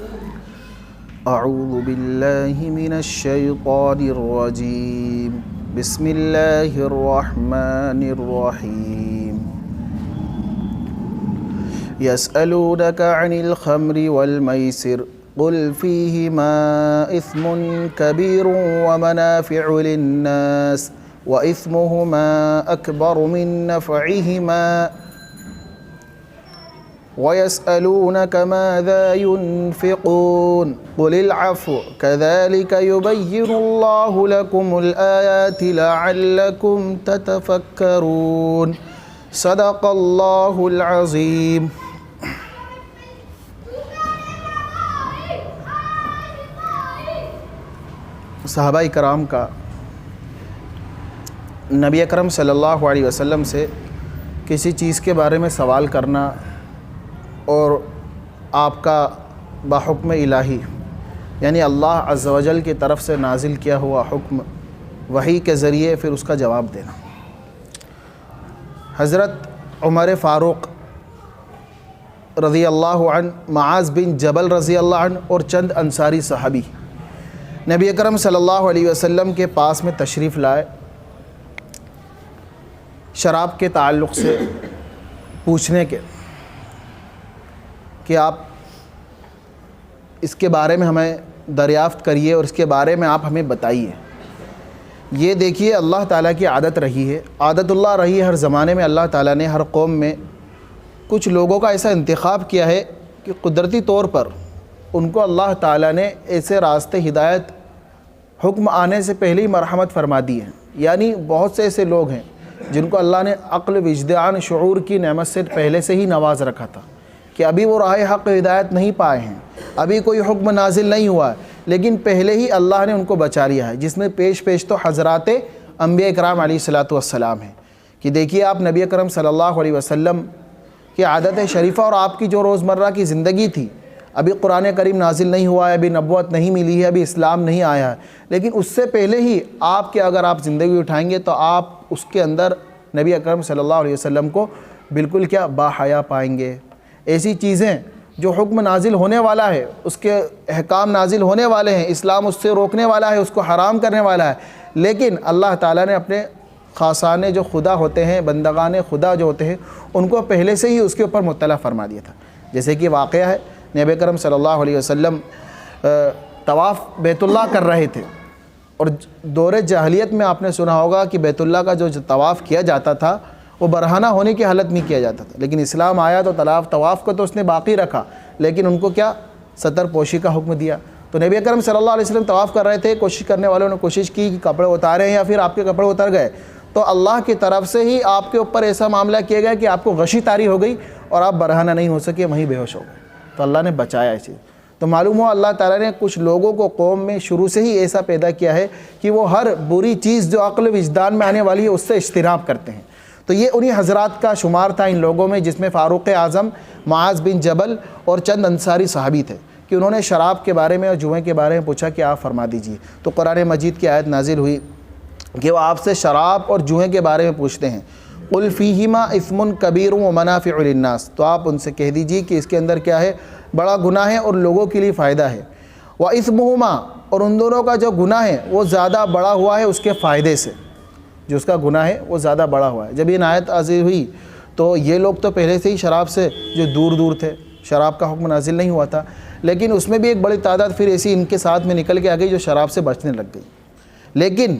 اعوذ باللہ من الشیطان الرجیم بسم اللہ الرحمن الرحیم یسألونک عن الخمر والمیسر قل فیہما اثم کبیر ومنافع للناس وإثمهما أكبر من نفعهما ويسألونك ماذا ينفقون قل العفو كذلك يبين الله لكم الآيات لعلكم تتفكرون صدق الله العظيم. صحابہ کرام کا نبی اکرم صلی اللہ علیہ وسلم سے کسی چیز کے بارے میں سوال کرنا اور آپ کا بحکم الہی یعنی اللہ عز و جل کی طرف سے نازل کیا ہوا حکم وحی کے ذریعے پھر اس کا جواب دینا. حضرت عمر فاروق رضی اللہ عنہ، معاذ بن جبل رضی اللہ عنہ اور چند انصاری صحابی نبی اکرم صلی اللہ علیہ وسلم کے پاس میں تشریف لائے. شراب کے تعلق سے پوچھنے کے کہ آپ اس کے بارے میں ہمیں دریافت کریے اور اس کے بارے میں آپ ہمیں بتائیے. یہ دیکھیے اللہ تعالیٰ کی عادت رہی ہے، عادت اللہ رہی ہے، ہر زمانے میں اللہ تعالیٰ نے ہر قوم میں کچھ لوگوں کا ایسا انتخاب کیا ہے کہ قدرتی طور پر ان کو اللہ تعالیٰ نے ایسے راستے ہدایت حکم آنے سے پہلے ہی مرحمت فرما دی ہے. یعنی بہت سے ایسے لوگ ہیں جن کو اللہ نے عقل، وجدان، شعور کی نعمت سے پہلے سے ہی نواز رکھا تھا کہ ابھی وہ راہ حق ہدایت نہیں پائے ہیں، ابھی کوئی حکم نازل نہیں ہوا ہے، لیکن پہلے ہی اللہ نے ان کو بچا لیا ہے، جس میں پیش تو حضرات انبیاء اکرام علیہ السلام ہیں. کہ دیکھیے آپ نبی اکرم صلی اللہ علیہ وسلم کی عادت شریفہ اور آپ کی جو روزمرہ کی زندگی تھی، ابھی قرآن کریم نازل نہیں ہوا ہے، ابھی نبوت نہیں ملی ہے، ابھی اسلام نہیں آیا ہے، لیکن اس سے پہلے ہی آپ کے اگر آپ زندگی اٹھائیں گے تو آپ اس کے اندر نبی اکرم صلی اللہ علیہ وسلم کو بالکل کیا باحیا پائیں گے. ایسی چیزیں جو حکم نازل ہونے والا ہے، اس کے احکام نازل ہونے والے ہیں، اسلام اس سے روکنے والا ہے، اس کو حرام کرنے والا ہے، لیکن اللہ تعالیٰ نے اپنے خاصانے جو خدا ہوتے ہیں، بندگان خدا جو ہوتے ہیں، ان کو پہلے سے ہی اس کے اوپر مطلع فرما دیا تھا. جیسے کہ واقعہ ہے نبی اکرم صلی اللہ علیہ وسلم طواف بیت اللہ کر رہے تھے، اور دور جاہلیت میں آپ نے سنا ہوگا کہ بیت اللہ کا جو طواف کیا جاتا تھا وہ برہنہ ہونے کی حالت میں کیا جاتا تھا، لیکن اسلام آیا تو طواف کو تو اس نے باقی رکھا، لیکن ان کو کیا ستر پوشی کا حکم دیا. تو نبی اکرم صلی اللہ علیہ وسلم طواف کر رہے تھے، کوشش کرنے والوں نے کوشش کی کہ کپڑے اتارے ہیں یا پھر آپ کے کپڑے اتر گئے، تو اللہ کی طرف سے ہی آپ کے اوپر ایسا معاملہ کیا گیا کہ آپ کو غشی طاری ہو گئی اور آپ برہنہ نہیں ہو سکے، وہیں بے ہوش ہو گئے. تو اللہ نے بچایا اسے. تو معلوم ہوا اللہ تعالیٰ نے کچھ لوگوں کو قوم میں شروع سے ہی ایسا پیدا کیا ہے کہ وہ ہر بری چیز جو عقل وجدان میں آنے والی ہے اس سے اجتناب کرتے ہیں. تو یہ انہی حضرات کا شمار تھا ان لوگوں میں، جس میں فاروق اعظم، معاذ بن جبل اور چند انصاری صحابی تھے، کہ انہوں نے شراب کے بارے میں اور جوئے کے بارے میں پوچھا کہ آپ فرما دیجیے. تو قرآن مجید کی آیت نازل ہوئی کہ وہ آپ سے شراب اور جوئے کے بارے میں پوچھتے ہیں. قل فیہما اثم کبیر ومنافع للناس، تو آپ ان سے کہہ دیجیے کہ اس کے اندر کیا ہے، بڑا گناہ ہے اور لوگوں کے لیے فائدہ ہے. وَإِثْمُهُمَا، اور ان دونوں کا جو گناہ ہے وہ زیادہ بڑا ہوا ہے اس کے فائدے سے، جو اس کا گناہ ہے وہ زیادہ بڑا ہوا ہے. جب یہ آیت نازل ہوئی تو یہ لوگ تو پہلے سے ہی شراب سے جو دور دور تھے، شراب کا حکم نازل نہیں ہوا تھا، لیکن اس میں بھی ایک بڑی تعداد پھر ایسی ان کے ساتھ میں نکل کے آ گئی جو شراب سے بچنے لگ گئی. لیکن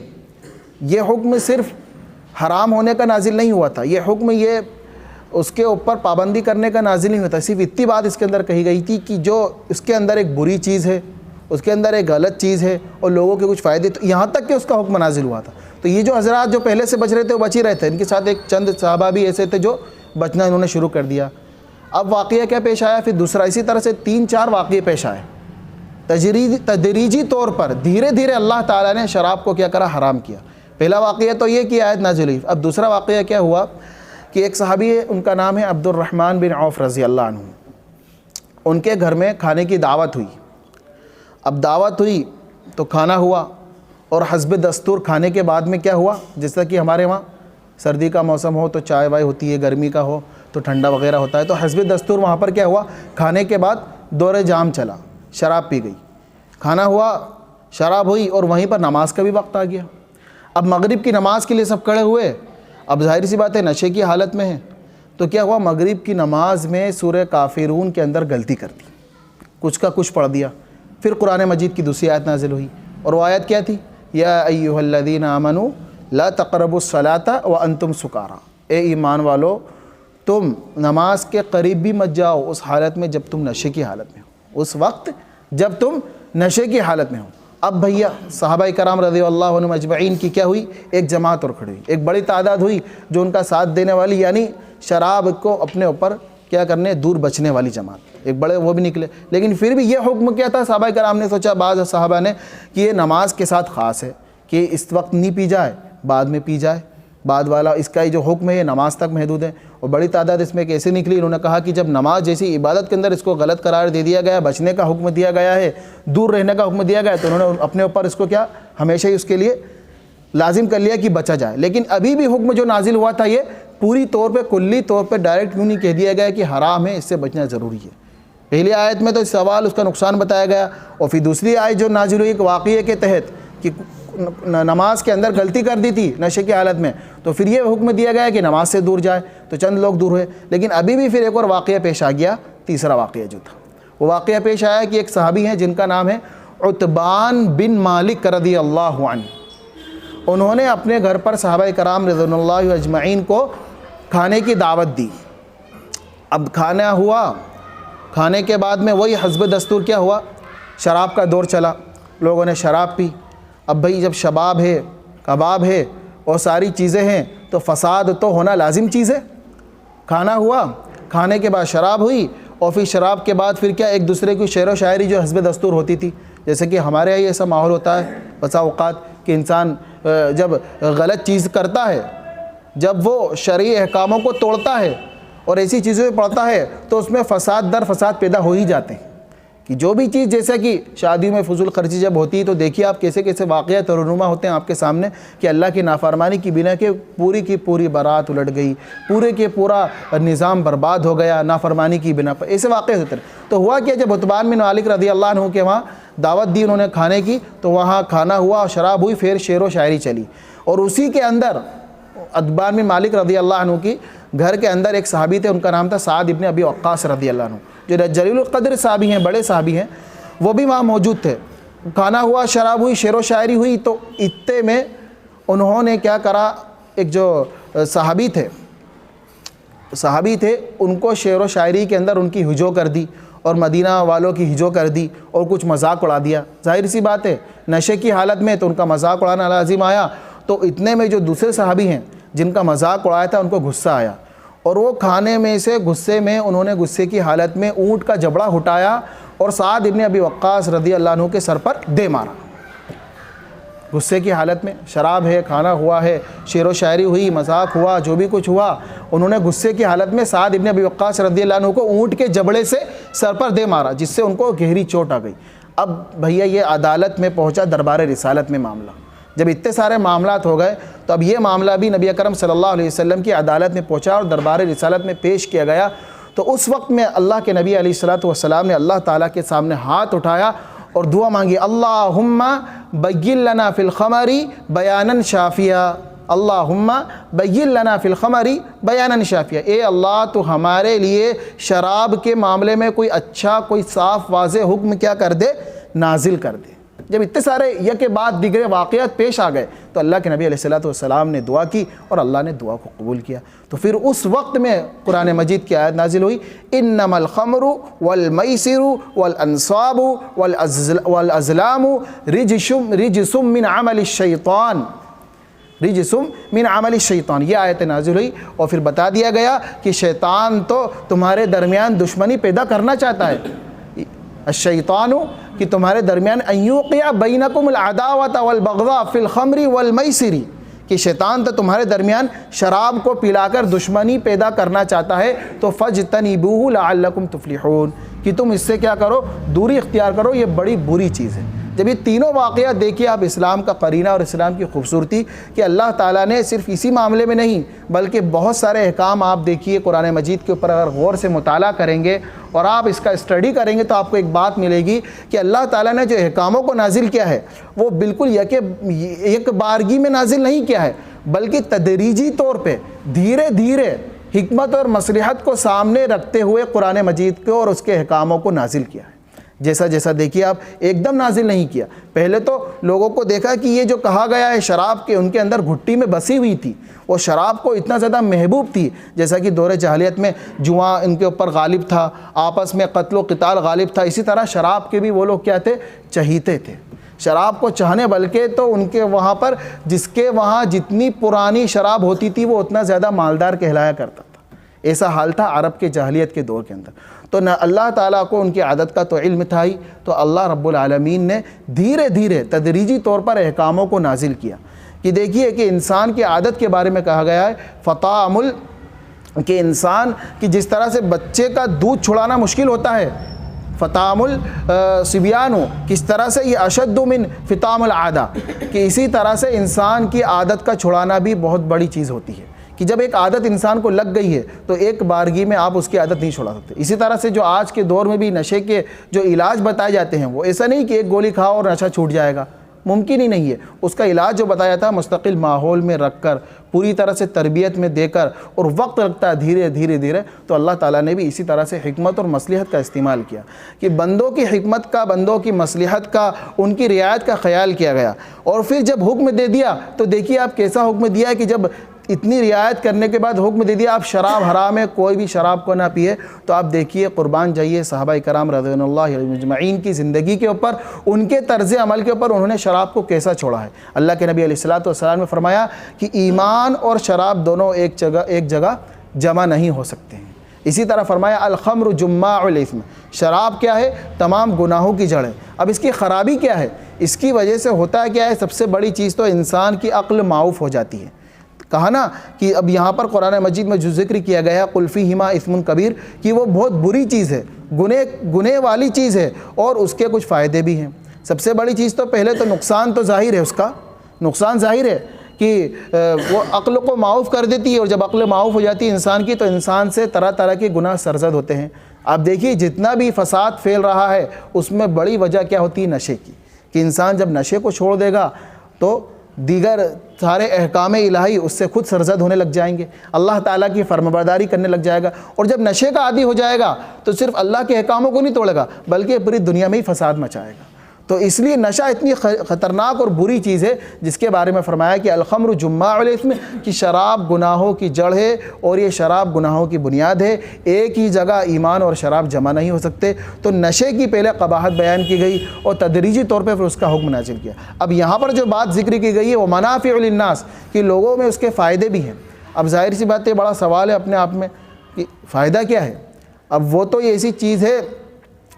یہ حکم صرف حرام ہونے کا نازل نہیں ہوا تھا، یہ حکم یہ اس کے اوپر پابندی کرنے کا نازل نہیں ہوتا. صرف اتنی بات اس کے اندر کہی گئی تھی کہ جو اس کے اندر ایک بری چیز ہے، اس کے اندر ایک غلط چیز ہے اور لوگوں کے کچھ فائدے، یہاں تک کہ اس کا حکم نازل ہوا تھا. تو یہ جو حضرات جو پہلے سے بچ رہے تھے وہ بچ ہی رہے تھے، ان کے ساتھ ایک چند صحابہ بھی ایسے تھے جو بچنا انہوں نے شروع کر دیا. اب واقعہ کیا پیش آیا، پھر دوسرا اسی طرح سے 3-4 واقعے پیش آئے. تدریجی طور پر دھیرے دھیرے اللہ تعالیٰ نے شراب کو کیا کرا، حرام کیا. پہلا واقعہ تو یہ کہ آیت نازل ہوئی. اب دوسرا واقعہ کیا ہوا کہ ایک صحابی ہے، ان کا نام ہے عبد الرحمن بن عوف رضی اللہ عنہ. ان کے گھر میں کھانے کی دعوت ہوئی. اب دعوت ہوئی تو کھانا ہوا، اور حسب دستور کھانے کے بعد میں کیا ہوا، جس طرح کہ ہمارے وہاں سردی کا موسم ہو تو چائے وائے ہوتی ہے، گرمی کا ہو تو ٹھنڈا وغیرہ ہوتا ہے، تو حسب دستور وہاں پر کیا ہوا، کھانے کے بعد دور جام چلا. شراب پی گئی، کھانا ہوا، شراب ہوئی، اور وہیں پر نماز کا بھی وقت آ گیا۔ اب مغرب کی نماز کے لیے سب کھڑے ہوئے، اب ظاہر سی بات ہے نشے کی حالت میں ہیں، تو کیا ہوا، مغرب کی نماز میں سورہ کافرون کے اندر غلطی کر دی، کچھ کا کچھ پڑھ دیا۔ پھر قرآن مجید کی دوسری آیت نازل ہوئی، اور وہ آیت کیا تھی؟ یا ایھا الذین آمنوا لا تقربوا الصلاۃ وانتم سکارا، اے ایمان والو تم نماز کے قریب بھی مت جاؤ اس حالت میں جب تم نشے کی حالت میں ہو، اس وقت جب تم نشے کی حالت میں ہو۔ اب بھیا صحابہ کرام رضی اللہ عنہم اجمعین کی کیا ہوئی؟ ایک جماعت اور کھڑی ہوئی، ایک بڑی تعداد ہوئی جو ان کا ساتھ دینے والی، یعنی شراب کو اپنے اوپر کیا کرنے، دور بچنے والی جماعت، ایک بڑے وہ بھی نکلے۔ لیکن پھر بھی یہ حکم کیا تھا، صحابہ کرام نے سوچا، بعض صحابہ نے، کہ یہ نماز کے ساتھ خاص ہے کہ اس وقت نہیں پی جائے، بعد میں پی جائے، بعد والا اس کا جو حکم ہے یہ نماز تک محدود ہے۔ اور بڑی تعداد اس میں کیسے نکلی، انہوں نے کہا کہ جب نماز جیسی عبادت کے اندر اس کو غلط قرار دے دیا گیا، بچنے کا حکم دیا گیا ہے، دور رہنے کا حکم دیا گیا، تو انہوں نے اپنے اوپر اس کو کیا، ہمیشہ ہی اس کے لیے لازم کر لیا کہ بچا جائے۔ لیکن ابھی بھی حکم جو نازل ہوا تھا یہ پوری طور پہ، کلی طور پہ ڈائریکٹ کیوں نہیں کہہ دیا گیا کہ حرام ہے، اس سے بچنا ضروری ہے۔ پہلی آیت میں تو سوال اس کا نقصان بتایا گیا، اور پھر دوسری آیت جو نازل ہوئی ایک واقعے کے تحت کہ نماز کے اندر غلطی کر دی تھی نشے کی حالت میں، تو پھر یہ حکم دیا گیا کہ نماز سے دور جائے، تو چند لوگ دور ہوئے۔ لیکن ابھی بھی پھر ایک اور واقعہ پیش آ گیا، تیسرا واقعہ جو تھا وہ واقعہ پیش آیا کہ ایک صحابی ہیں جن کا نام ہے عتبان بن مالک رضی اللہ عنہ، انہوں نے اپنے گھر پر صحابہ کرام رضوان اللہ اجمعین کو کھانے کی دعوت دی۔ اب کھانا ہوا، کھانے کے بعد میں وہی حسب دستور کیا ہوا، شراب کا دور چلا، لوگوں نے شراب پی۔ اب بھئی جب شباب ہے، کباب ہے اور ساری چیزیں ہیں تو فساد تو ہونا لازم چیز ہے۔ کھانا ہوا، کھانے کے بعد شراب ہوئی، اور پھر شراب کے بعد پھر کیا، ایک دوسرے کی شعر و شاعری جو حسب دستور ہوتی تھی، جیسے کہ ہمارے یہاں ایسا ماحول ہوتا ہے بسا اوقات کہ انسان جب غلط چیز کرتا ہے، جب وہ شرعی احکاموں کو توڑتا ہے اور ایسی چیزوں پہ پڑتا ہے تو اس میں فساد در فساد پیدا ہو ہی جاتے ہیں، کہ جو بھی چیز، جیسا کہ شادیوں میں فضول خرچی جب ہوتی ہے تو دیکھیے آپ کیسے کیسے واقعات رونما ہوتے ہیں آپ کے سامنے کہ اللہ کی نافرمانی کی بنا کے پوری کی پوری بارات الٹ گئی، پورے کے پورا نظام برباد ہو گیا نافرمانی کی بنا پر، ایسے واقعے ہوتے ہیں۔ تو ہوا کیا، جب عتبان بن مالک رضی اللہ عنہ کے وہاں دعوت دی انہوں نے کھانے کی، تو وہاں کھانا ہوا اور شراب ہوئی، پھر شعر و شاعری چلی، اور اسی کے اندر عتبان بن مالک رضی اللہ عنہ کی گھر کے اندر ایک صحابی تھے، ان کا نام تھا سعد ابن ابی وقاص رضی اللہ عنہ، جو جلیل القدر صحابی ہیں، بڑے صحابی ہیں، وہ بھی وہاں موجود تھے۔ کھانا ہوا، شراب ہوئی، شعر و شاعری ہوئی، تو اتنے میں انہوں نے کیا کرا، ایک جو صحابی تھے ان کو شعر و شاعری کے اندر ان کی ہجو کر دی، اور مدینہ والوں کی ہجو کر دی، اور کچھ مذاق اڑا دیا۔ ظاہر سی بات ہے نشے کی حالت میں تو ان کا مذاق اڑانا لازم آیا، تو اتنے میں جو دوسرے صحابی ہیں جن کا مذاق اڑایا تھا ان کو غصہ آیا، اور وہ کھانے میں سے غصے میں انہوں نے غصے کی حالت میں اونٹ کا جبڑا ہٹایا اور سعد ابن ابی وقاص رضی اللہ عنہ کے سر پر دے مارا۔ غصے کی حالت میں، شراب ہے، کھانا ہوا ہے، شعر و شاعری ہوئی، مذاق ہوا، جو بھی کچھ ہوا، انہوں نے غصے کی حالت میں سعد ابن ابی وقاص رضی اللہ عنہ کو اونٹ کے جبڑے سے سر پر دے مارا، جس سے ان کو گہری چوٹ آ گئی۔ اب بھیا یہ عدالت میں پہنچا، دربار رسالت میں معاملہ، جب اتنے سارے معاملات ہو گئے تو اب یہ معاملہ بھی نبی اکرم صلی اللہ علیہ وسلم کی عدالت میں پہنچا اور دربار رسالت میں پیش کیا گیا۔ تو اس وقت میں اللہ کے نبی علیہ الصلوۃ والسلام نے اللہ تعالیٰ کے سامنے ہاتھ اٹھایا اور دعا مانگی، اللہم بین لنا فی الخمر بیانا شافیا، اللہم بین لنا فی الخمر بیانا شافیا، اے اللہ تو ہمارے لیے شراب کے معاملے میں کوئی اچھا، کوئی صاف واضح حکم کیا کر دے، نازل کر دے۔ جب اتنے سارے یک کے بعد دیگر واقعات پیش آ گئے تو اللہ کے نبی علیہ الصلوۃ والسلام نے دعا کی اور اللہ نے دعا کو قبول کیا۔ تو پھر اس وقت میں قرآن مجید کی آیت نازل ہوئی، انما الخمر والمیسر والانصاب والازلام رجس من عمل الشیطان، رجس من عمل الشیطان، یہ آیت نازل ہوئی، اور پھر بتا دیا گیا کہ شیطان تو تمہارے درمیان دشمنی پیدا کرنا چاہتا ہے، الشیطان کہ تمہارے درمیان ان یوقع بینکم العداوۃ والبغضاء فی الخمر والمیسر، کہ شیطان تو تمہارے درمیان شراب کو پلا کر دشمنی پیدا کرنا چاہتا ہے، تو فاجتنبوہ لعلکم تفلحون، کہ تم اس سے کیا کرو، دوری اختیار کرو، یہ بڑی بری چیز ہے۔ جب یہ تینوں واقعات دیکھیے آپ اسلام کا قرینہ اور اسلام کی خوبصورتی کہ اللہ تعالیٰ نے صرف اسی معاملے میں نہیں بلکہ بہت سارے احکام آپ دیکھیے قرآن مجید کے اوپر اگر غور سے مطالعہ کریں گے اور آپ اس کا اسٹڈی کریں گے تو آپ کو ایک بات ملے گی کہ اللہ تعالیٰ نے جو احکاموں کو نازل کیا ہے وہ بالکل یک بارگی میں نازل نہیں کیا ہے بلکہ تدریجی طور پہ دھیرے دھیرے حکمت اور مصلحت کو سامنے رکھتے ہوئے قرآن مجید کو اور اس کے احکاموں کو نازل کیا ہے۔ جیسا جیسا دیکھیے آپ ایک دم نازل نہیں کیا۔ پہلے تو لوگوں کو دیکھا کہ یہ جو کہا گیا ہے شراب کے ان کے اندر گھٹی میں بسی ہوئی تھی، وہ شراب کو اتنا زیادہ محبوب تھی، جیسا کہ دور جاہلیت میں جوا ان کے اوپر غالب تھا، آپس میں قتل و قتال غالب تھا، اسی طرح شراب کے بھی وہ لوگ کیا تھے، چہیتے تھے، شراب کو چاہنے بلکہ تو ان کے وہاں پر جس کے وہاں جتنی پرانی شراب ہوتی تھی وہ اتنا زیادہ مالدار کہلایا کرتا تھا۔ ایسا حال تھا عرب کے جاہلیت کے دور کے اندر۔ تو نہ اللہ تعالیٰ کو ان کی عادت کا تو علم تھا ہی، تو اللہ رب العالمین نے دھیرے دھیرے تدریجی طور پر احکاموں کو نازل کیا کہ دیکھیے کہ انسان کی عادت کے بارے میں کہا گیا ہے فطامل کہ انسان کی جس طرح سے بچے کا دودھ چھڑانا مشکل ہوتا ہے، فطام الصبیان کس طرح سے یہ اشد من فطام العادہ کہ اسی طرح سے انسان کی عادت کا چھڑانا بھی بہت بڑی چیز ہوتی ہے کہ جب ایک عادت انسان کو لگ گئی ہے تو ایک بارگی میں آپ اس کی عادت نہیں چھڑا سکتے۔ اسی طرح سے جو آج کے دور میں بھی نشے کے جو علاج بتائے جاتے ہیں وہ ایسا نہیں کہ ایک گولی کھاؤ اور نشہ چھوٹ جائے گا، ممکن ہی نہیں ہے۔ اس کا علاج جو بتایا تھا مستقل ماحول میں رکھ کر، پوری طرح سے تربیت میں دے کر اور وقت لگتا ہے دھیرے دھیرے، تو اللہ تعالیٰ نے بھی اسی طرح سے حکمت اور مصلحت کا استعمال کیا کہ بندوں کی حکمت کا، بندوں کی مصلحت کا، ان کی رعایت کا خیال کیا گیا۔ اور پھر جب حکم دے دیا تو دیکھیے آپ کیسا حکم دیا ہے کہ جب اتنی رعایت کرنے کے بعد حکم دے دیا آپ شراب حرام ہے، کوئی بھی شراب کو نہ پیے، تو آپ دیکھیے قربان جائیے صحابہ کرام رضوان اللہ علیہم اجمعین کی زندگی کے اوپر، ان کے طرز عمل کے اوپر انہوں نے شراب کو کیسا چھوڑا ہے۔ اللہ کے نبی علیہ الصلوۃ والسلام نے فرمایا کہ ایمان اور شراب دونوں ایک جگہ جمع نہیں ہو سکتے ہیں۔ اسی طرح فرمایا الخمر جماع الاثم، شراب کیا ہے؟ تمام گناہوں کی جڑ ہے۔ اب اس کی خرابی کیا ہے؟ اس کی وجہ سے ہوتا ہے کیا ہے؟ سب سے بڑی چیز تو انسان کی عقل معاف ہو جاتی ہے۔ کہا نا کہ اب یہاں پر قرآن مجید میں جو ذکر کیا گیا قل فیہما اثم کبیر کہ وہ بہت بری چیز ہے، گناہ والی چیز ہے، اور اس کے کچھ فائدے بھی ہیں۔ سب سے بڑی چیز تو پہلے تو نقصان تو ظاہر ہے، اس کا نقصان ظاہر ہے کہ وہ عقل کو معاف کر دیتی ہے، اور جب عقل معاف ہو جاتی ہے انسان کی تو انسان سے طرح طرح کے گناہ سرزد ہوتے ہیں۔ آپ دیکھیے جتنا بھی فساد پھیل رہا ہے اس میں بڑی وجہ کیا ہوتی ہے؟ نشے کی، کہ انسان جب نشے کو چھوڑ دے گا تو دیگر سارے احکام الہی اس سے خود سرزد ہونے لگ جائیں گے، اللہ تعالیٰ کی فرمانبرداری کرنے لگ جائے گا، اور جب نشے کا عادی ہو جائے گا تو صرف اللہ کے احکاموں کو نہیں توڑے گا بلکہ پوری دنیا میں ہی فساد مچائے گا۔ تو اس لیے نشہ اتنی خطرناک اور بری چیز ہے جس کے بارے میں فرمایا کہ الخمر جماع الاثم کہ شراب گناہوں کی جڑ ہے اور یہ شراب گناہوں کی بنیاد ہے، ایک ہی جگہ ایمان اور شراب جمع نہیں ہو سکتے۔ تو نشے کی پہلے قباحت بیان کی گئی اور تدریجی طور پہ پھر اس کا حکم نازل کیا۔ اب یہاں پر جو بات ذکر کی گئی ہے وہ منافع للناس کہ لوگوں میں اس کے فائدے بھی ہیں۔ اب ظاہر سی بات ہے، بڑا سوال ہے اپنے آپ میں کہ فائدہ کیا ہے؟ اب وہ تو یہ ایسی چیز ہے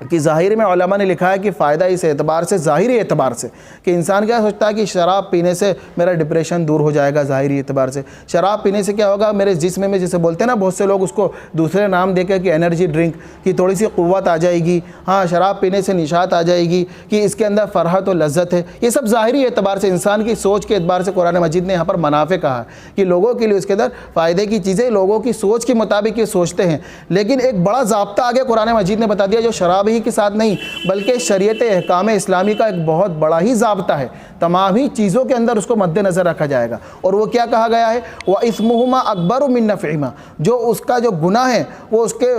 کہ ظاہر میں علماء نے لکھا ہے کہ فائدہ اس اعتبار سے، ظاہری اعتبار سے، کہ انسان کیا سوچتا ہے کہ شراب پینے سے میرا ڈپریشن دور ہو جائے گا، ظاہری اعتبار سے شراب پینے سے کیا ہوگا میرے جسم میں، جسے بولتے ہیں نا بہت سے لوگ اس کو دوسرے نام دے کے کہ انرجی ڈرنک کی تھوڑی سی قوت آ جائے گی، ہاں شراب پینے سے نشاط آ جائے گی، کہ اس کے اندر فرحت و لذت ہے، یہ سب ظاہری اعتبار سے انسان کی سوچ کے اعتبار سے قرآن مجید نے یہاں پر منافع کہا ہے کہ لوگوں کے لیے اس کے اندر فائدے کی چیزیں لوگوں کی سوچ کے مطابق یہ سوچتے ہیں۔ لیکن ایک بڑا ضابطہ آگے قرآن مجید نے بتا دیا جو شراب ہی کے ساتھ نہیں بلکہ شریعت احکام اسلامی کا ایک بہت بڑا ہی ضابطہ ہے، تمام ہی چیزوں کے اندر اس کو مد نظر رکھا جائے گا، اور وہ کیا کہا گیا ہے؟ وَإِثْمُهُمَا أَكْبَرُ مِن نَفْعِهِمَا، جو اس کا جو گناہ ہے وہ اس کے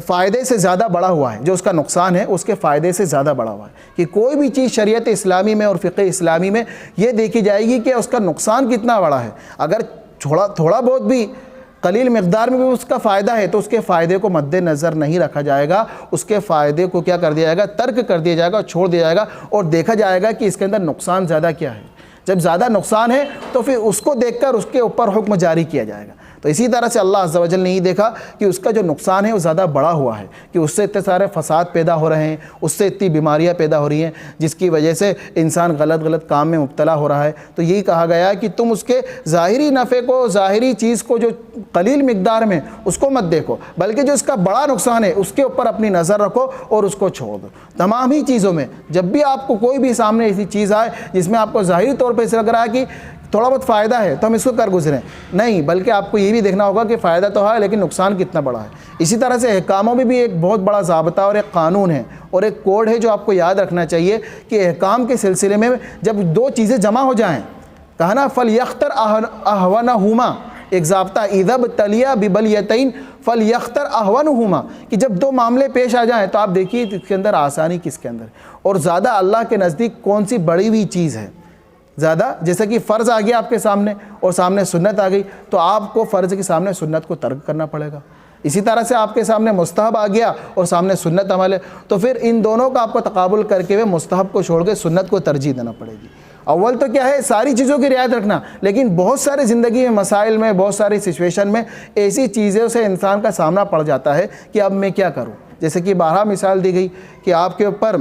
فائدے سے زیادہ بڑا ہوا ہے، جو اس کا نقصان ہے اس کے فائدے سے زیادہ بڑا ہوا ہے۔ کہ کوئی بھی چیز شریعت اسلامی میں اور فقہ اسلامی میں یہ دیکھی جائے گی کہ اس کا نقصان کتنا بڑا ہے، اگر تھوڑا بہت بھی قلیل مقدار میں بھی اس کا فائدہ ہے تو اس کے فائدے کو مد نظر نہیں رکھا جائے گا، اس کے فائدے کو کیا کر دیا جائے گا؟ ترک کر دیا جائے گا، چھوڑ دیا جائے گا، اور دیکھا جائے گا کہ اس کے اندر نقصان زیادہ کیا ہے۔ جب زیادہ نقصان ہے تو پھر اس کو دیکھ کر اس کے اوپر حکم جاری کیا جائے گا۔ تو اسی طرح سے اللہ عز و جل نے یہ دیکھا کہ اس کا جو نقصان ہے وہ زیادہ بڑا ہوا ہے، کہ اس سے اتنے سارے فساد پیدا ہو رہے ہیں، اس سے اتنی بیماریاں پیدا ہو رہی ہیں جس کی وجہ سے انسان غلط کام میں مبتلا ہو رہا ہے۔ تو یہی کہا گیا کہ تم اس کے ظاہری نفع کو، ظاہری چیز کو جو قلیل مقدار میں، اس کو مت دیکھو، بلکہ جو اس کا بڑا نقصان ہے اس کے اوپر اپنی نظر رکھو اور اس کو چھوڑ دو۔ تمام ہی چیزوں میں جب بھی آپ کو کوئی بھی سامنے ایسی چیز آئے جس میں آپ کو ظاہری طور پہ اسے لگ رہا ہے کہ تھوڑا بہت فائدہ ہے تو ہم اس کو کر گزریں، نہیں، بلکہ آپ کو یہ بھی دیکھنا ہوگا کہ فائدہ تو ہے لیکن نقصان کتنا بڑا ہے۔ اسی طرح سے احکاموں میں بھی ایک بہت بڑا ضابطہ اور ایک قانون ہے اور ایک کوڈ ہے جو آپ کو یاد رکھنا چاہیے کہ احکام کے سلسلے میں جب دو چیزیں جمع ہو جائیں، کہا نا فَلْيَخْتَرْ أَهْوَنَهُمَا، ایک ضابطہ اِذَا ابْتَلِيَ بِبَلْيَتَيْنِ فَلْيَخْتَرْ أَهْوَنَهُمَا، کہ جب دو معاملے پیش آ جائیں تو آپ دیکھیے اس کے اندر آسانی کس کے اندر اور زیادہ اللہ کے نزدیک کون سی بڑی ہوئی چیز ہے زیادہ۔ جیسا کہ فرض آ گیا آپ کے سامنے اور سامنے سنت آ گئی تو آپ کو فرض کے سامنے سنت کو ترک کرنا پڑے گا۔ اسی طرح سے آپ کے سامنے مستحب آ گیا اور سامنے سنت عمل ہے تو پھر ان دونوں کا آپ کو تقابل کر کے مستحب کو چھوڑ کے سنت کو ترجیح دینا پڑے گی۔ اول تو کیا ہے ساری چیزوں کی رعایت رکھنا، لیکن بہت سارے زندگی میں مسائل میں، بہت ساری سچویشن میں ایسی چیزوں سے انسان کا سامنا پڑ جاتا ہے کہ اب میں کیا کروں۔ جیسے کہ بارہا مثال دی گئی کہ آپ کے اوپر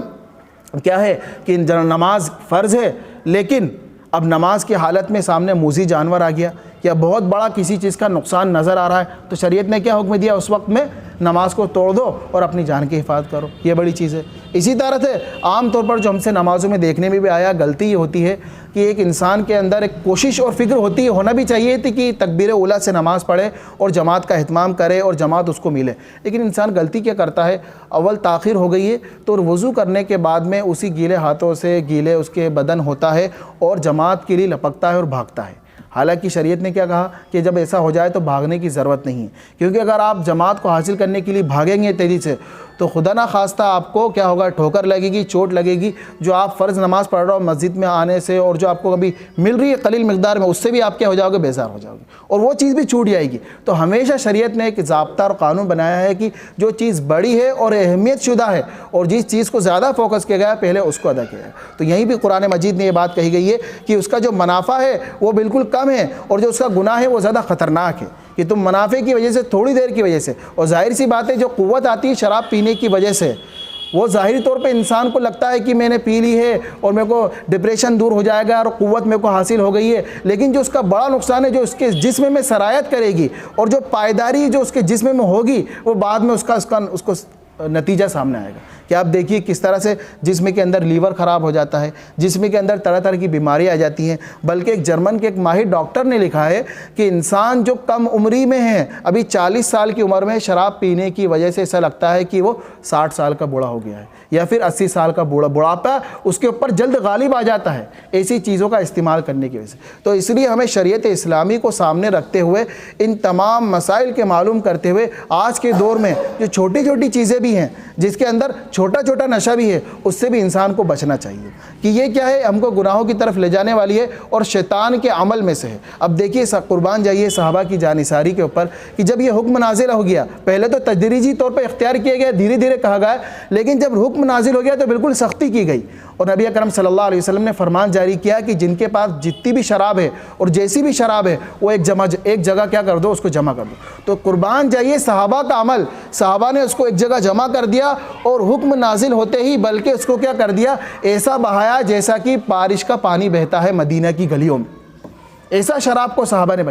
کیا ہے کہ نماز فرض ہے لیکن اب نماز کی حالت میں سامنے موذی جانور آ گیا یا بہت بڑا کسی چیز کا نقصان نظر آ رہا ہے تو شریعت نے کیا حکم دیا، اس وقت میں نماز کو توڑ دو اور اپنی جان کی حفاظت کرو، یہ بڑی چیز ہے۔ اسی طرح سے عام طور پر جو ہم سے نمازوں میں دیکھنے میں بھی آیا غلطی یہ ہوتی ہے کہ ایک انسان کے اندر ایک کوشش اور فکر ہوتی ہے، ہونا بھی چاہیے تھی کہ تکبیر اولیٰ سے نماز پڑھے اور جماعت کا اہتمام کرے اور جماعت اس کو ملے، لیکن انسان غلطی کیا کرتا ہے، اول تاخیر ہو گئی ہے تو وضو کرنے کے بعد میں اسی گیلے ہاتھوں سے گیلے اس کے بدن ہوتا ہے اور جماعت کے لیے لپکتا ہے اور بھاگتا ہے۔ حالانکہ شریعت نے کیا کہا کہ جب ایسا ہو جائے تو بھاگنے کی ضرورت نہیں ہے، کیونکہ اگر آپ جماعت کو حاصل کرنے کے لیے بھاگیں گے تیزی سے تو خدا نہ خواستہ آپ کو کیا ہوگا، ٹھوکر لگے گی، چوٹ لگے گی، جو آپ فرض نماز پڑھ رہے ہو مسجد میں آنے سے اور جو آپ کو کبھی مل رہی ہے قلیل مقدار میں اس سے بھی آپ کیا ہو جاؤ گے، بیزار ہو جاؤ گے اور وہ چیز بھی چھوٹ جائے گی۔ تو ہمیشہ شریعت نے ایک ضابطہ اور قانون بنایا ہے کہ جو چیز بڑی ہے اور اہمیت شدہ ہے اور جس چیز کو زیادہ فوکس کیا گیا ہے پہلے اس کو ادا کیا ہے۔ تو یہیں بھی قرآن مجید نے یہ بات کہی گئی ہے کہ اس کا جو منافع ہے وہ بالکل کم ہے اور جو اس کا گناہ ہے وہ زیادہ خطرناک ہے، کہ تم منافع کی وجہ سے تھوڑی دیر کی وجہ سے، اور ظاہر سی بات ہے جو قوت آتی ہے شراب پینے کی وجہ سے، وہ ظاہری طور پہ انسان کو لگتا ہے کہ میں نے پی لی ہے اور میرے کو ڈپریشن دور ہو جائے گا اور قوت میرے کو حاصل ہو گئی ہے، لیکن جو اس کا بڑا نقصان ہے جو اس کے جسم میں سرایت کرے گی اور جو پائیداری جو اس کے جسم میں ہوگی وہ بعد میں اس کو نتیجہ سامنے آئے گا کہ آپ دیکھیے کس طرح سے جسم کے اندر لیور خراب ہو جاتا ہے، جسم کے اندر طرح طرح کی بیماریاں آ جاتی ہیں۔ بلکہ ایک جرمن کے ایک ماہر ڈاکٹر نے لکھا ہے کہ انسان جو کم عمری میں ہے، ابھی 40 سال کی عمر میں شراب پینے کی وجہ سے ایسا لگتا ہے کہ وہ 60 سال کا بوڑھا ہو گیا ہے یا پھر 80 سال کا بوڑھاپا اس کے اوپر جلد غالب آ جاتا ہے ایسی چیزوں کا استعمال کرنے کی وجہ سے۔ تو اس لیے ہمیں شریعت اسلامی کو سامنے رکھتے ہوئے ان تمام مسائل کے معلوم کرتے ہوئے آج کے دور میں جو چھوٹی چھوٹی چیزیں بھی ہیں جس کے اندر چھوٹا چھوٹا نشہ بھی ہے اس سے بھی انسان کو بچنا چاہیے کہ یہ کیا ہے، ہم کو گناہوں کی طرف لے جانے والی ہے اور شیطان کے عمل میں سے ہے۔ اب دیکھیے قربان جائیے صحابہ کی جانثاری کے اوپر کہ جب یہ حکم نازل ہو گیا، پہلے تو تدریجی طور پر اختیار کیا گیا، دھیرے دھیرے کہا گیا، لیکن جب حکم نازل ہو گیا تو بالکل سختی کی گئی اور نبی اکرم صلی اللہ علیہ وسلم نے فرمان جاری کیا کہ جن کے پاس جتنی بھی شراب ہے اور جیسی بھی شراب ہے وہ ایک جگہ کیا کر دو، اس کو جمع کر دو۔ تو قربان جائیے صحابہ کا عمل، صحابہ نے اس کو ایک جگہ جمع کر دیا اور حکم نازل ہوتے ہی بلکہ اس کو کیا کر دیا، ایسا بہایا جیسا کہ بارش کا پانی بہتا ہے مدینہ کی گلیوں میں، ایسا شراب کو صحابہ نے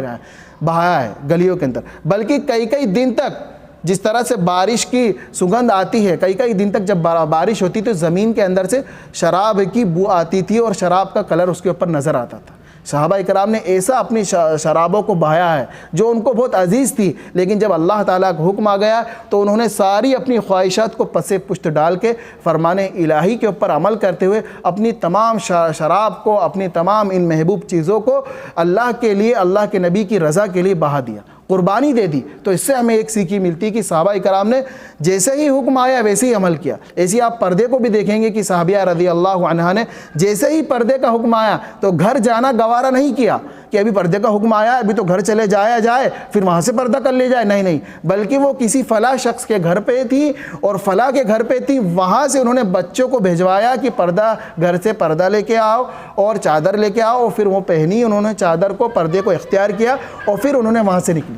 بہایا ہے گلیوں کے اندر، بلکہ کئی کئی دن تک جس طرح سے بارش کی سگندھ آتی ہے، کئی کئی دن تک جب بارش ہوتی تو زمین کے اندر سے شراب کی بو آتی تھی اور شراب کا کلر اس کے اوپر نظر آتا تھا۔ صحابہ اکرام نے ایسا اپنی شرابوں کو بہایا ہے جو ان کو بہت عزیز تھی، لیکن جب اللہ تعالیٰ کا حکم آ گیا تو انہوں نے ساری اپنی خواہشات کو پس پشت ڈال کے فرمان الہی کے اوپر عمل کرتے ہوئے اپنی تمام شراب کو، اپنی تمام ان محبوب چیزوں کو اللہ کے لیے، اللہ کے نبی کی رضا کے لیے بہا دیا، قربانی دے دی۔ تو اس سے ہمیں ایک سیکھی ملتی کہ صحابہ اکرام نے جیسے ہی حکم آیا ویسے ہی عمل کیا۔ ایسی آپ پردے کو بھی دیکھیں گے کہ صحابیہ رضی اللہ عنہا نے جیسے ہی پردے کا حکم آیا تو گھر جانا گوارا نہیں کیا کہ ابھی پردے کا حکم آیا ابھی تو گھر چلے جائے پھر وہاں سے پردہ کر لے جائے، نہیں، بلکہ وہ کسی فلاں شخص کے گھر پہ تھی اور فلاں کے گھر پہ تھی، وہاں سے انہوں نے بچوں کو بھیجوایا کہ پردہ گھر سے پردہ لے کے آؤ اور چادر لے کے آؤ، اور پھر وہ پہنی، انہوں نے چادر کو، پردے کو اختیار کیا اور پھر انہوں نے وہاں سے نکلی۔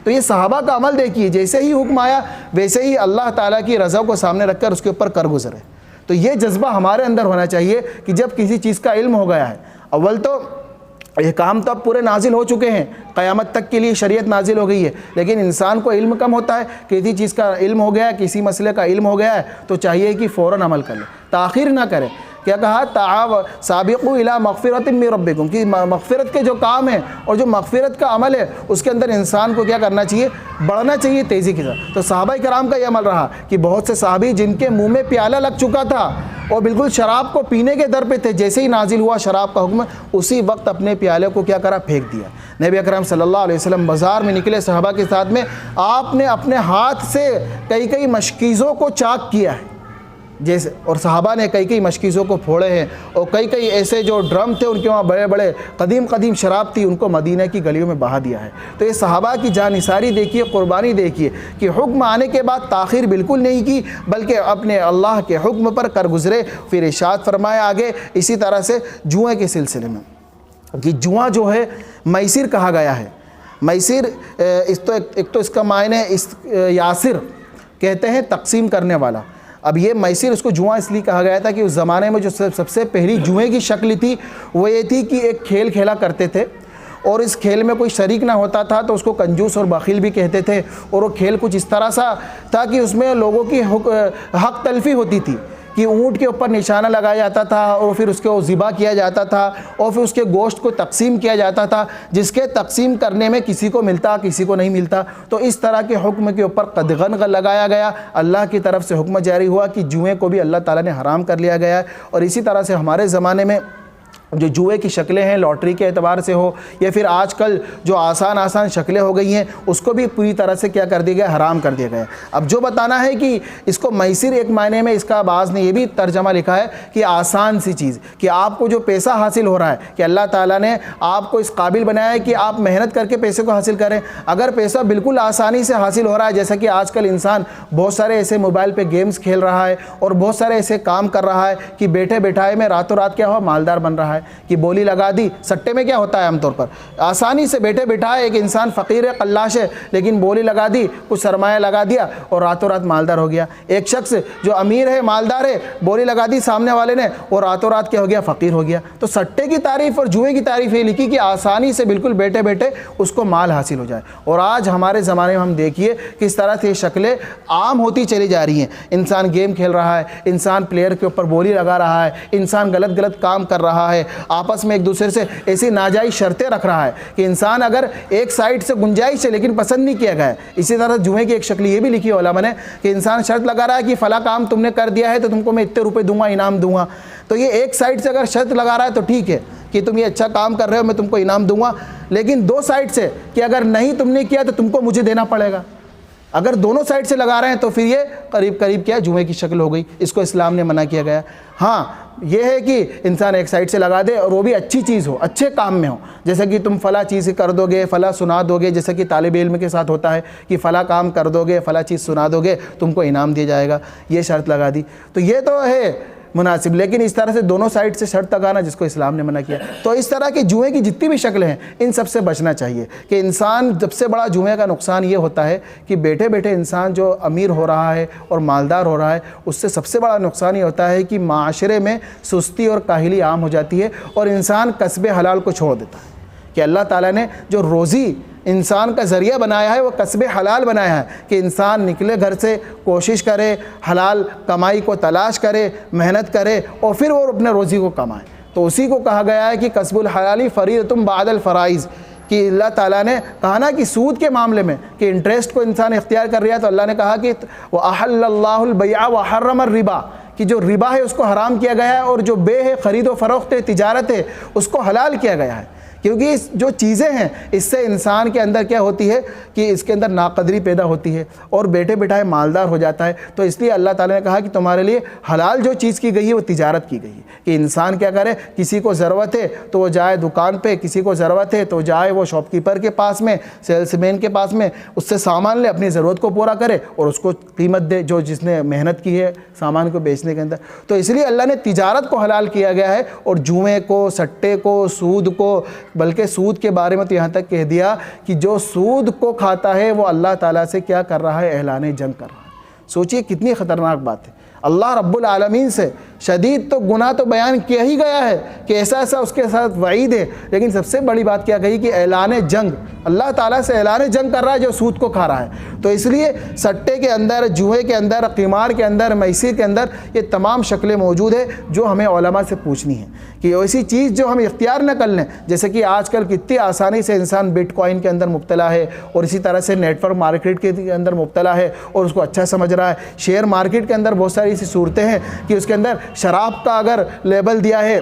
تو یہ صحابہ کا عمل دیکھیے، جیسے ہی حکم آیا ویسے ہی اللہ تعالیٰ کی رضا کو سامنے رکھ کر اس کے اوپر کر گزرے۔ تو یہ جذبہ ہمارے اندر ہونا چاہیے کہ جب کسی چیز کا علم ہو گیا ہے، اول تو احکام تو اب پورے نازل ہو چکے ہیں، قیامت تک کے لیے شریعت نازل ہو گئی ہے، لیکن انسان کو علم کم ہوتا ہے، کسی چیز کا علم ہو گیا ہے، کسی مسئلے کا علم ہو گیا ہے تو چاہیے کہ فوراً عمل کر لے، تاخیر نہ کرے۔ کیا کہا؟ سابقوا الی مغفرۃ من ربکم، کہ مغفرت کے جو کام ہیں اور جو مغفرت کا عمل ہے اس کے اندر انسان کو کیا کرنا چاہیے؟ بڑھنا چاہیے تیزی کے ساتھ۔ تو صحابہ کرام کا یہ عمل رہا کہ بہت سے صحابی جن کے منہ میں پیالہ لگ چکا تھا اور بالکل شراب کو پینے کے در پہ تھے، جیسے ہی نازل ہوا شراب کا حکم اسی وقت اپنے پیالے کو کیا کرا؟ پھینک دیا۔ نبی اکرم صلی اللہ علیہ وسلم بازار میں نکلے صحابہ کے ساتھ میں، آپ نے اپنے ہاتھ سے کئی مشکیزوں کو چاک کیا ہے جیسے، اور صحابہ نے کئی مشکیزوں کو پھوڑے ہیں، اور کئی ایسے جو ڈرم تھے ان کے وہاں بڑے بڑے قدیم شراب تھی ان کو مدینہ کی گلیوں میں بہا دیا ہے۔ تو یہ صحابہ کی جانثاری دیکھیے، قربانی دیکھیے کہ حکم آنے کے بعد تاخیر بالکل نہیں کی، بلکہ اپنے اللہ کے حکم پر کر گزرے۔ پھر ارشاد فرمایا آگے اسی طرح سے جوئے کے سلسلے میں کہ جوا جو ہے میسر کہا گیا ہے۔ میسر ایک تو اس کا معنی یاسر کہتے ہیں تقسیم کرنے والا۔ اب یہ میسر اس کو جوا اس لیے کہا گیا تھا کہ اس زمانے میں جو سب سے پہلی جوئے کی شکل تھی وہ یہ تھی کہ ایک کھیل کھیلا کرتے تھے، اور اس کھیل میں کوئی شریک نہ ہوتا تھا تو اس کو کنجوس اور بخیل بھی کہتے تھے، اور وہ کھیل کچھ اس طرح سا تھا کہ اس میں لوگوں کی حق تلفی ہوتی تھی کہ اونٹ کے اوپر نشانہ لگایا جاتا تھا اور پھر اس کو ذبح کیا جاتا تھا اور پھر اس کے گوشت کو تقسیم کیا جاتا تھا، جس کے تقسیم کرنے میں کسی کو ملتا کسی کو نہیں ملتا۔ تو اس طرح کے حکم کے اوپر قدغن لگایا گیا، اللہ کی طرف سے حکم جاری ہوا کہ جوئے کو بھی اللہ تعالیٰ نے حرام کر لیا گیا ہے۔ اور اسی طرح سے ہمارے زمانے میں جو جوئے کی شکلیں ہیں لاٹری کے اعتبار سے ہو یا پھر آج کل جو آسان شکلیں ہو گئی ہیں اس کو بھی پوری طرح سے کیا کر دیا گیا؟ حرام کر دیا گیا۔ اب جو بتانا ہے کہ اس کو میسر ایک معنی میں اس کا بعض نے یہ بھی ترجمہ لکھا ہے کہ آسان سی چیز، کہ آپ کو جو پیسہ حاصل ہو رہا ہے کہ اللہ تعالیٰ نے آپ کو اس قابل بنایا ہے کہ آپ محنت کر کے پیسے کو حاصل کریں۔ اگر پیسہ بالکل آسانی سے حاصل ہو رہا ہے، جیسا کہ آج کل انسان بہت سارے ایسے موبائل پہ گیمز کھیل رہا ہے اور بہت سارے ایسے کام کر رہا ہے کہ بیٹھے بیٹھائے میں راتوں رات کیا ہوا؟ مالدار بن رہا ہے کہ بولی لگا دی۔ سٹے میں کیا ہوتا ہے عام طور پر آسانی سے بیٹھے بیٹھائے ایک انسان فقیر ہے، قلاش ہے، لیکن بولی لگا دی، کچھ سرمایہ لگا دیا اور راتوں رات مالدار ہو گیا۔ ایک شخص جو امیر ہے، مالدار ہے، بولی لگا دی سامنے والے نے اور راتوں رات کیا ہو گیا؟ فقیر ہو گیا۔ تو سٹے کی تعریف اور جوئے کی تعریف یہ لکھی کہ آسانی سے بالکل بیٹھے بیٹھے اس کو مال حاصل ہو جائے۔ اور آج ہمارے زمانے میں ہم دیکھیے کس طرح سے یہ شکلیں عام ہوتی چلی جا رہی ہیں۔ انسان گیم کھیل رہا ہے، انسان پلیئر کے اوپر بولی لگا رہا ہے، انسان غلط کام کر رہا ہے، آپس میں ایک دوسرے سے ایسی ناجائز شرطیں رکھ رہا ہے کہ انسان اگر ایک سائڈ سے گنجائش ہے لیکن پسند نہیں کیا گیا ہے۔ اسی طرح جوئے کی ایک شکل یہ بھی لکھی ہے علماء نے کہ انسان شرط لگا رہا ہے کہ فلاں کام تم نے کر دیا ہے تو تم کو میں اتنے روپے دوں گا، انعام دوں گا۔ تو یہ ایک سائڈ سے اگر شرط لگا رہا ہے تو ٹھیک ہے کہ تم یہ اچھا کام کر رہے ہو، میں تم کو انعام دوں گا، لیکن دو سائڈ سے کہ اگر نہیں تم نے کیا تو تم کو مجھے دینا پڑے گا، اگر دونوں سائڈ سے لگا رہے ہیں تو پھر یہ قریب کیا جوئے کی شکل ہو گئی، اس کو اسلام نے منع کیا گیا۔ ہاں یہ ہے کہ انسان ایک سائڈ سے لگا دے اور وہ بھی اچھی چیز ہو، اچھے کام میں ہو، جیسے کہ تم فلاں چیز کر دو گے، فلاں سنا دو گے، جیسے کہ طالب علم کے ساتھ ہوتا ہے کہ فلاں کام کر دو گے، فلاں چیز سنا دو گے، تم کو انعام دیا جائے گا، یہ شرط لگا دی۔ تو یہ تو ہے مناسب، لیکن اس طرح سے دونوں سائڈ سے شرط لگانا جس کو اسلام نے منع کیا۔ تو اس طرح کے جوئے کی جتنی بھی شکلیں ہیں ان سب سے بچنا چاہیے کہ انسان سب سے بڑا جوئے کا نقصان یہ ہوتا ہے کہ بیٹھے بیٹھے انسان جو امیر ہو رہا ہے اور مالدار ہو رہا ہے، اس سے سب سے بڑا نقصان یہ ہوتا ہے کہ معاشرے میں سستی اور کاہلی عام ہو جاتی ہے اور انسان کسب حلال کو چھوڑ دیتا ہے کہ اللہ تعالیٰ نے جو روزی انسان کا ذریعہ بنایا ہے وہ کسب حلال بنایا ہے کہ انسان نکلے گھر سے، کوشش کرے، حلال کمائی کو تلاش کرے، محنت کرے اور پھر وہ اپنے روزی کو کمائے۔ تو اسی کو کہا گیا ہے کہ کسب الحلالی فریضۃ بعد الفرائض، کہ اللہ تعالیٰ نے کہا نا کہ سود کے معاملے میں کہ انٹرسٹ کو انسان اختیار کر رہا ہے، تو اللہ نے کہا کہ وَأَحَلَّ اللَّهُ الْبَيْعَ وَحَرَّمَ الرِّبَا، کہ جو ربا ہے اس کو حرام کیا گیا ہے اور جو بے ہے، خرید و فروخت ہے، تجارت ہے، اس کو حلال کیا گیا ہے۔ کیونکہ جو چیزیں ہیں اس سے انسان کے اندر کیا ہوتی ہے کہ اس کے اندر ناقدری پیدا ہوتی ہے اور بیٹھے بیٹھائے مالدار ہو جاتا ہے۔ تو اس لیے اللہ تعالیٰ نے کہا کہ تمہارے لیے حلال جو چیز کی گئی ہے وہ تجارت کی گئی ہے، کہ انسان کیا کرے، کسی کو ضرورت ہے تو وہ جائے دکان پہ، کسی کو ضرورت ہے تو جائے وہ شاپ کیپر کے پاس میں، سیلس مین کے پاس میں، اس سے سامان لے، اپنی ضرورت کو پورا کرے اور اس کو قیمت دے جو جس نے محنت کی ہے سامان کو بیچنے کے اندر۔ تو اس لیے اللہ نے تجارت کو حلال کیا گیا ہے اور جوئے کو، سٹے کو، سود کو، بلکہ سود کے بارے میں تو یہاں تک کہہ دیا کہ جو سود کو کھاتا ہے وہ اللہ تعالیٰ سے کیا کر رہا ہے؟ اعلان جنگ کر رہا ہے۔ سوچئے کتنی خطرناک بات ہے۔ اللہ رب العالمین سے شدید تو گناہ تو بیان کیا ہی گیا ہے کہ ایسا ایسا اس کے ساتھ وعید ہے، لیکن سب سے بڑی بات کیا کہی کہ اعلان جنگ، اللہ تعالیٰ سے اعلان جنگ کر رہا ہے جو سود کو کھا رہا ہے۔ تو اس لیے سٹے کے اندر، جوئے کے اندر، قمار کے اندر، میسر کے اندر یہ تمام شکلیں موجود ہیں جو ہمیں علماء سے پوچھنی ہیں کہ ایسی چیز جو ہم اختیار نہ کر لیں، جیسے کہ آج کل کتنی آسانی سے انسان بٹ کوائن کے اندر مبتلا ہے، اور اسی طرح سے نیٹ ورک مارکیٹ کے اندر مبتلا ہے اور اس کو اچھا سمجھ رہا ہے۔ شیئر مارکیٹ کے اندر بہت ساری ایسی صورتیں ہیں کہ اس کے اندر شراب کا اگر لیبل دیا ہے،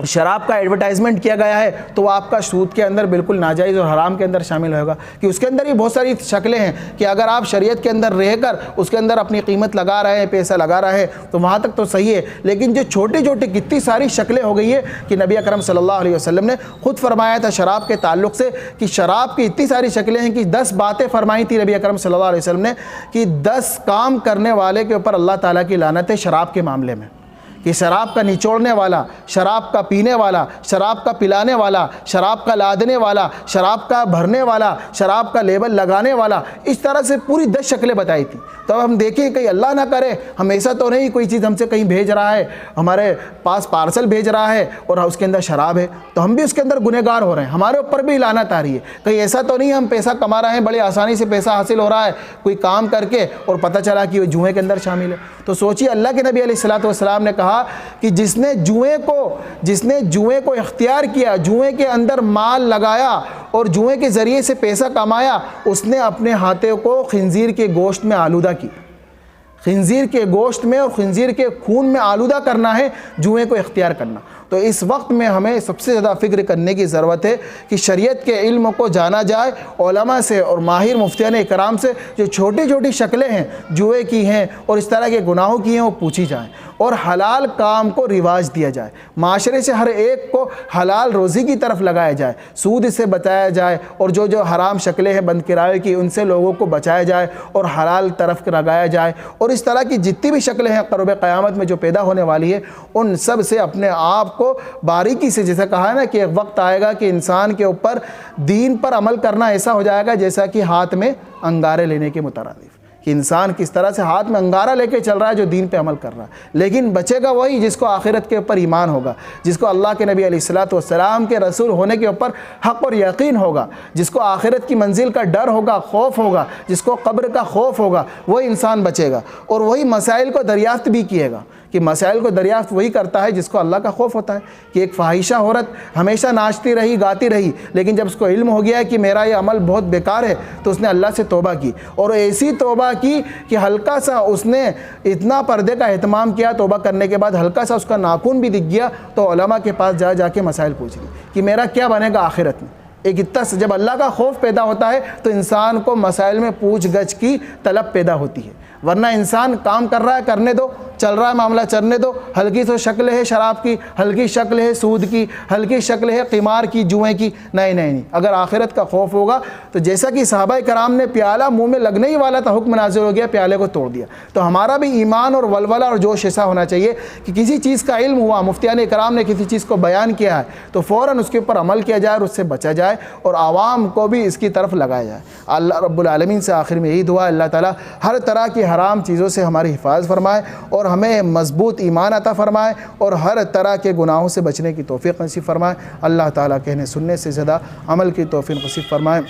شراب کا ایڈورٹائزمنٹ کیا گیا ہے، تو وہ آپ کا سود کے اندر بالکل ناجائز اور حرام کے اندر شامل ہوگا، کہ اس کے اندر ہی بہت ساری شکلیں ہیں کہ اگر آپ شریعت کے اندر رہ کر اس کے اندر اپنی قیمت لگا رہے ہیں، پیسہ لگا رہے ہیں، تو وہاں تک تو صحیح ہے، لیکن جو چھوٹی چھوٹی کتنی ساری شکلیں ہو گئی ہیں کہ نبی اکرم صلی اللہ علیہ وسلم نے خود فرمایا تھا شراب کے تعلق سے کہ شراب کی اتنی ساری شکلیں ہیں کہ 10 باتیں فرمائی تھی نبی اکرم صلی اللہ علیہ وسلم نے کہ 10 کام کرنے والے کے اوپر اللہ تعالیٰ کی لعنت ہے شراب کے معاملے میں، کہ شراب کا نچوڑنے والا، شراب کا پینے والا، شراب کا پلانے والا، شراب کا لادنے والا، شراب کا بھرنے والا، شراب کا لیبل لگانے والا، اس طرح سے پوری 10 شکلیں بتائی تھی۔ تو اب ہم دیکھیں کہیں اللہ نہ کرے ہم ایسا تو نہیں کوئی چیز ہم سے کہیں بھیج رہا ہے، ہمارے پاس پارسل بھیج رہا ہے اور اس کے اندر شراب ہے، تو ہم بھی اس کے اندر گنہگار ہو رہے ہیں، ہمارے اوپر بھی لعنت آ رہی ہے۔ کہیں ایسا تو نہیں ہم پیسہ کما رہے ہیں، بڑی آسانی سے پیسہ حاصل ہو رہا ہے کوئی کام کر کے اور پتہ چلا کہ وہ جوئے کے اندر شامل ہے۔ تو سوچیے اللہ کے نبی علیہ السلام نے کہا کہ جس نے جوئے کو اختیار کیا، جوئے کے اندر مال لگایا اور جوئے کے ذریعے سے پیسہ کمایا، اس نے اپنے ہاتھوں کو خنزیر کے گوشت میں آلودہ کی۔ خنزیر کے گوشت میں اور خنزیر کے خون میں آلودہ کرنا ہے جوئے کو اختیار کرنا۔ تو اس وقت میں ہمیں سب سے زیادہ فکر کرنے کی ضرورت ہے کہ شریعت کے علم کو جانا جائے، علماء سے اور ماہر مفتیان اکرام سے جو چھوٹی چھوٹی شکلیں ہیں جوئے کی ہیں اور اس طرح کے گناہوں کی ہیں وہ پوچھی جائیں، اور حلال کام کو رواج دیا جائے، معاشرے سے ہر ایک کو حلال روزی کی طرف لگایا جائے، سود سے بچایا جائے، اور جو حرام شکلیں ہیں بند کرائے کی ان سے لوگوں کو بچایا جائے اور حلال طرف لگایا جائے، اور اس طرح کی جتنی بھی شکلیں ہیں قرب قیامت میں جو پیدا ہونے والی ہے ان سب سے اپنے آپ کو باریکی سے، جیسا کہا ہے نا کہ ایک وقت آئے گا کہ انسان کے اوپر دین پر عمل کرنا ایسا ہو جائے گا جیسا کہ ہاتھ میں انگارے لینے کے مترادف، کہ انسان کس طرح سے ہاتھ میں انگارہ لے کے چل رہا ہے جو دین پہ عمل کر رہا ہے، لیکن بچے گا وہی جس کو آخرت کے اوپر ایمان ہوگا، جس کو اللہ کے نبی علیہ السلام کے رسول ہونے کے اوپر حق اور یقین ہوگا، جس کو آخرت کی منزل کا ڈر ہوگا، خوف ہوگا، جس کو قبر کا خوف ہوگا، وہی انسان بچے گا اور وہی مسائل کو دریافت بھی کیے گا، کہ مسائل کو دریافت وہی کرتا ہے جس کو اللہ کا خوف ہوتا ہے۔ کہ ایک فاحشہ عورت ہمیشہ ناچتی رہی، گاتی رہی، لیکن جب اس کو علم ہو گیا ہے کہ میرا یہ عمل بہت بیکار ہے تو اس نے اللہ سے توبہ کی، اور ایسی توبہ کی کہ ہلکا سا اس نے اتنا پردے کا اہتمام کیا، توبہ کرنے کے بعد ہلکا سا اس کا ناخن بھی دکھ گیا تو علماء کے پاس جا کے مسائل پوچھ لی کہ میرا کیا بنے گا آخرت میں۔ ایک اتنا جب اللہ کا خوف پیدا ہوتا ہے تو انسان کو مسائل میں پوچھ گچھ کی طلب پیدا ہوتی ہے، ورنہ انسان کام کر رہا ہے کرنے دو، چل رہا ہے معاملہ چلنے دو، ہلکی تو شکل ہے شراب کی، ہلکی شکل ہے سود کی، ہلکی شکل ہے قمار کی، جوئے کی، نہیں، اگر آخرت کا خوف ہوگا تو جیسا کہ صحابہ کرام نے پیالہ منہ میں لگنے ہی والا تھا حکم نازل ہو گیا، پیالے کو توڑ دیا، تو ہمارا بھی ایمان اور ولولہ اور جوش ایسا ہونا چاہیے کہ کسی چیز کا علم ہوا، مفتیان اکرام نے کسی چیز کو بیان کیا ہے تو فوراً اس کے اوپر عمل کیا جائے اور اس سے بچا جائے اور عوام کو بھی اس کی طرف لگایا جائے۔ اللہ رب العالمین سے آخر میں یہی دعا ہے اللہ تعالیٰ ہر طرح کی حرام چیزوں سے ہماری حفاظت فرمائے اور ہمیں مضبوط ایمان عطا فرمائے اور ہر طرح کے گناہوں سے بچنے کی توفیق نصیب فرمائے۔ اللہ تعالیٰ کہنے سننے سے زیادہ عمل کی توفیق نصیب فرمائے۔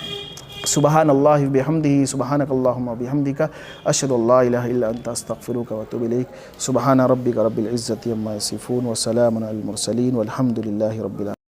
سبحان اللہ بحمدہ، سبحانک اللہم بحمدک، اشہد ان لا الہ الا انت، استغفرک واتوب الیک۔ سبحان ربک رب العزۃ عما یصفون وسلام علی المرسلین والحمد للہ رب العالمین۔